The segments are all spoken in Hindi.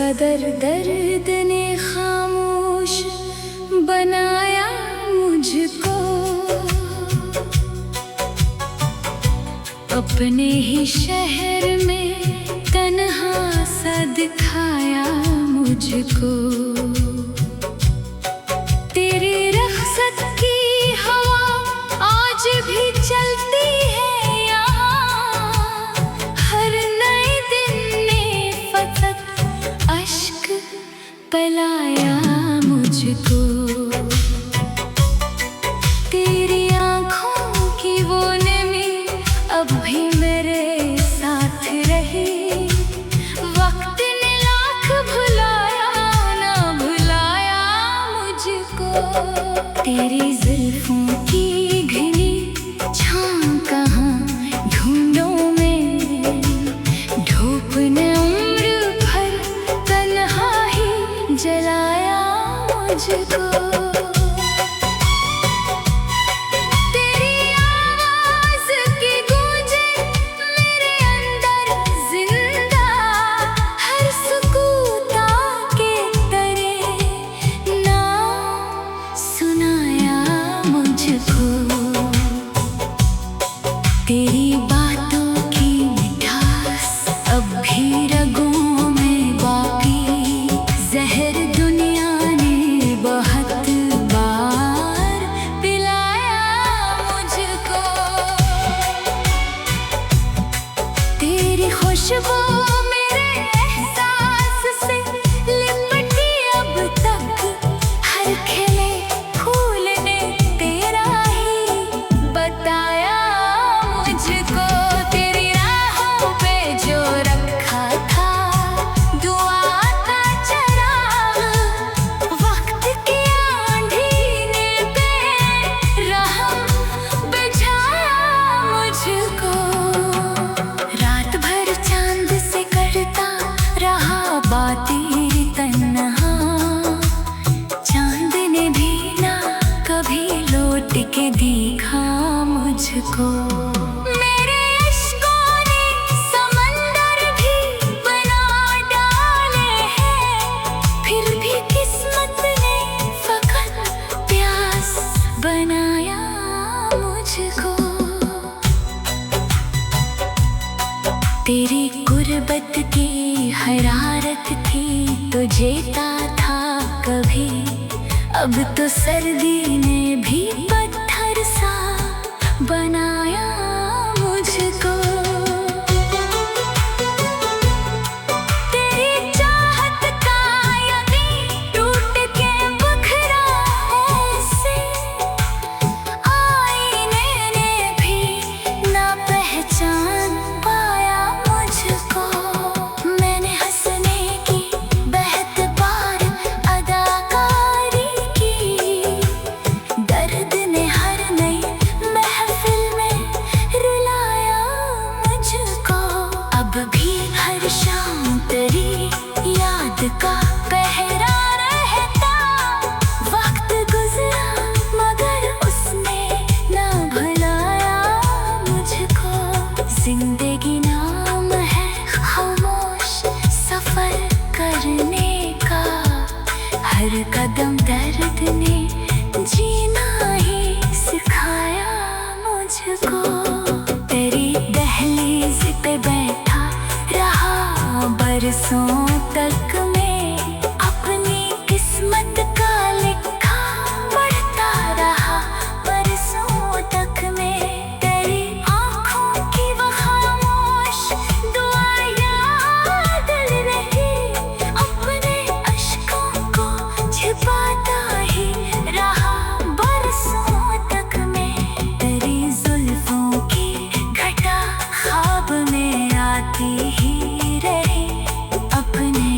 कदर दर्द ने खामोश बनाया मुझको, अपने ही शहर में तन्हा सा दिखाया मुझको। तेरी रख्सत की हवा आज भी चलती है यहाँ, हर नए दिन ने फकत अश्क पिलाया मुझको। तेरी आँखों की वो नमी अब भी मेरे साथ रही, वक्त ने लाख भुलाया ना भुलाया मुझको। तेरी जुल्फों की घनी छाँव कहाँ ढूंढूं मैं, धूप ने उम्र भर तन्हा ही जलाया मुझको। तेरी बातों की मिठास अब भी रगों में बाकी, जहर दुनिया ने बहुत बार पिलाया मुझको। तेरी खुशबू मेरे एहसास से लिपटी अब तक, हर खिले फूल ने तेरा ही बताया मुझको। तेरी राहों पे जो रखा था दुआ का चराग, वक्त की आंधी ने बेरहम बुझाया मुझको। रात भर चांद से करता रहा बातें तन्हा, चांद ने भी ना कभी लौट के देखा मुझको। मेरे अश्कों ने समंदर भी बना डाले हैं, फिर भी किस्मत ने फकत प्यास बनाया मुझको। तेरी गुर्बत की हरारत थी तो जीता था कभी, अब तो सर्दी ने भी पत्थर सा बनाया मुझको। तेरी चाहत का यकीन टूट के बिखरा ऐसे, आईने ने भी ना पहचान पाया मुझको। मैंने हंसने की बेहतबार अदाकारी की, दर्द ने हर नई महफिल में रुलाया मुझको। अब भी हर शाम तेरी याद का पहरा रहता, वक्त गुजरा मगर उसने ना भुलाया मुझको। जिंदगी नाम है खामोश सफर करने का, हर कदम दर्द ने जीना ही सिखाया मुझको। तेरी दहलीज पे बैठा रहा बरसों तक मैं, अपनी किस्मत का लिखा पढ़ता रहा बरसों तक मैं। तेरी आँखों की वो खामोश दुआ याद रही, अपने अश्कों को छिपाता ही रहा बरसों तक मैं। तेरी जुल्फों की घटा ख्वाब में आती ही रही, अपने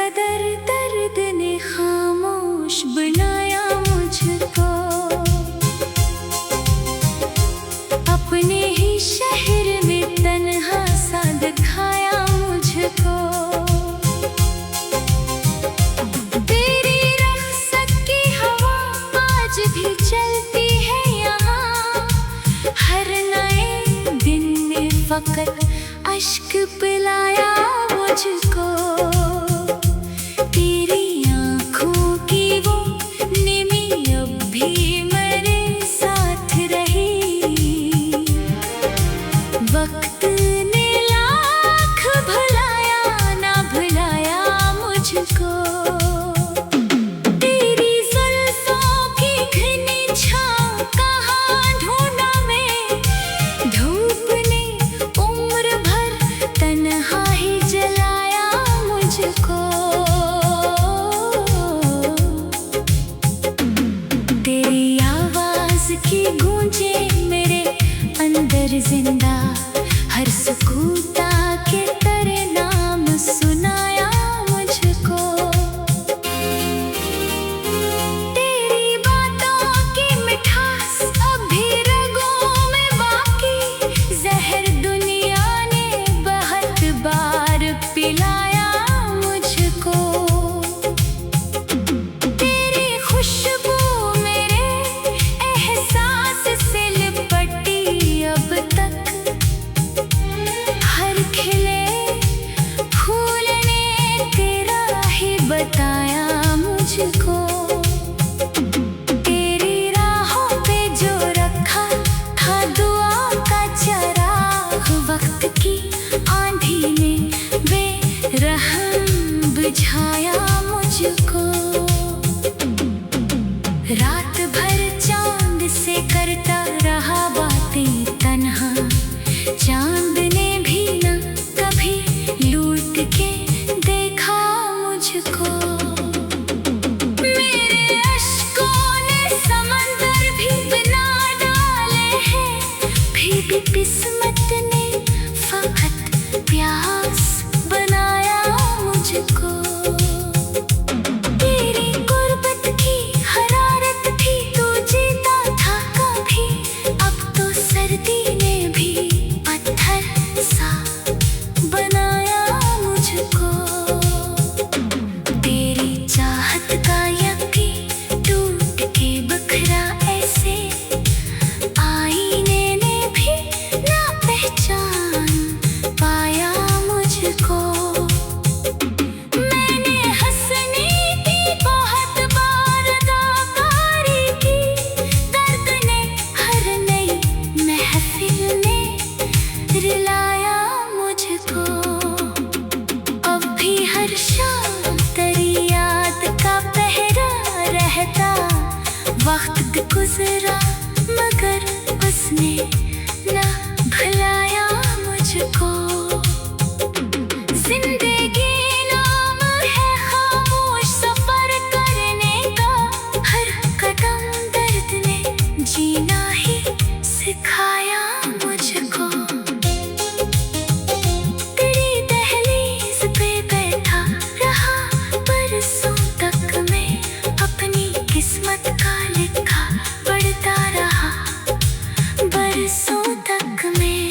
कदर दर्द ने खामोश बनाया मुझको, अपने ही शहर में तन्हा सा दिखाया मुझको। तेरी रख्सत की हवा आज भी चलती है यहाँ, हर नए दिन में फकत अश्क पिलाया मुझको। तेरी आँखों की वो निमी अब भी मेरे साथ रही, वक्त ने लाख भुलाया ना भुलाया मुझको। तेरी जुल्फों की घनी छाँव कहाँ ढूंढा मैं, धूप ने उम्र भर तन्हा ही जलाया मुझको। तेरी आवाज की गूंजे मेरे अंदर जिंदा, हर सुकूता के तेरे नाम सुनाया मुझको। तेरी बातों की मिठास अब भी रगों में बाकी, जहर दुनिया ने बहुत बार पिलाया मुझको। तेरी खुशबू मेरे एहसास से लिपटी अब तक, हर खिले फूल ने तेरा ही बताया मुझको। तेरी राहों पे जो रखा था दुआ का चराग, वक्त की आंधी ने बेरहम बुझाया मुझको। रात भर चांद से करता रहा बातें तन्हा, चांद ने भी न कभी लूट के देखा मुझको। मेरे अश्कों ने समंदर भी बना डाले हैं, फिर भी किस्मत ने फकत प्यास बनाया मुझको। तेरी गुर्बत की हरारत थी, तू जीता था कभी, अब तो सर्दी ने भी पत्थर सा बनाया मुझको। तेरी चाहत का यकीन टूट के बखरा ऐसे, आईने ने भी ना पहचान पाया मुझको। मैंने हंसने की बहुत बार अदाकारी की, दर्द ने हर नई महफिल में रिलाया मुझको। अब भी हर शाम तेरी याद का पहरा रहता, वक्त गुजरा मगर उसने ना भुलाया मुझको। जिंदगी नाम है खामोश सफर करने का, हर कदम दर्द ने जीना ही सिखाया मुझको। तेरी दहलीज पे बैठा रहा बरसों तक मैं, अपनी किस्मत का लिखा पढ़ता रहा बरसों तक मैं।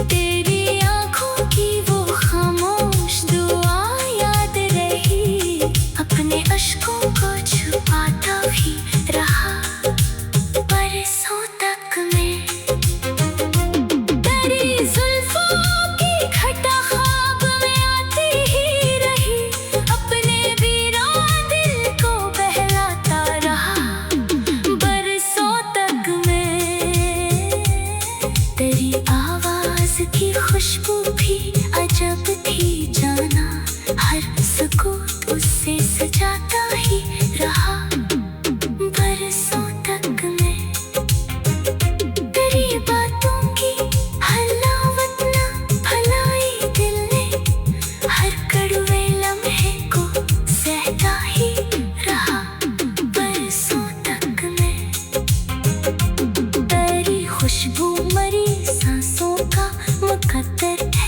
तेरी आँखों की वो खामोश दुआ याद रही, अपने अश्कों को छुपाता ही रहा बरसों तक मैं। तेरी जुल्फों की घटा ख्वाब में आती ही रही, अपने वीरान दिल को बहलाता रहा बरसों तक मैं। तेरी आवाज की खुशबू भी अजब थी जाना, हर सुकूत उससे सजाता ही रहा बरसों तक मैं। तेरी बातों की हलावत ना भलाई दिल ने, हर कड़वे लम्हे को सहता ही रहा बरसों तक मैं। तेरी खुशबू मरी सांसों का मुकद्दर है,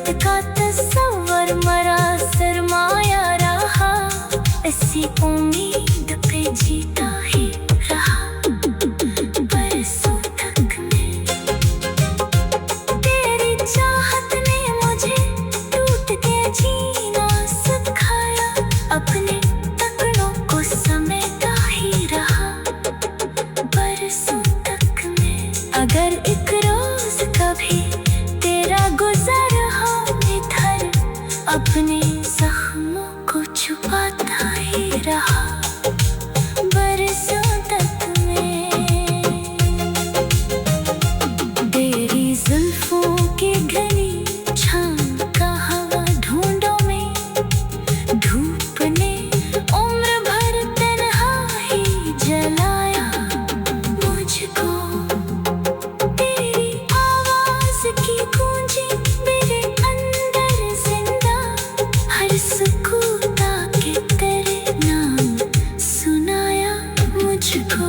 वक्त का तस्वर मरा सरमाया रहा, इसी उम्मीद पे जीता ही रहा। बरसों तक मैं तेरी चाहत ने मुझे टूट के जीना सिखाया, अपने टुकड़ों को समेटा ही रहा। बरसों तक मैं अगर एक रोज कभी तेरा गुजर हो इधर, अपने जख्मों को छुपाता ही रहा। बरसों तक मैं तेरी जुल्फों की घनी छाम का हवा ढूंढों में, धूप ने उम्र भर तन्हा ही जलाया मुझको। तेरी आवाज की गूंजी मेरे अंदर जिंदा, हर सुकून के तेरे नाम सुनाया मुझको।